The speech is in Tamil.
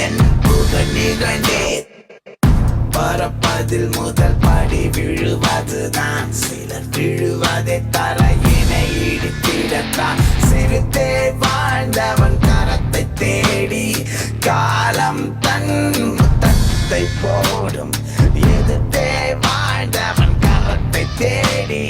என் புகழ் நிகழ்ந்தே பரப்பதில் முதல் படி விழுவதுதான். சிலர் விழுவதை தரையினை இடித்திடத்தான். சிறுத்தே வாழ்ந்தவன் கரத்தை தேடி காலம் தன் முத்தத்தை போடும். எதிர்த்தே வாழ்ந்தவன் கரத்தை தேடி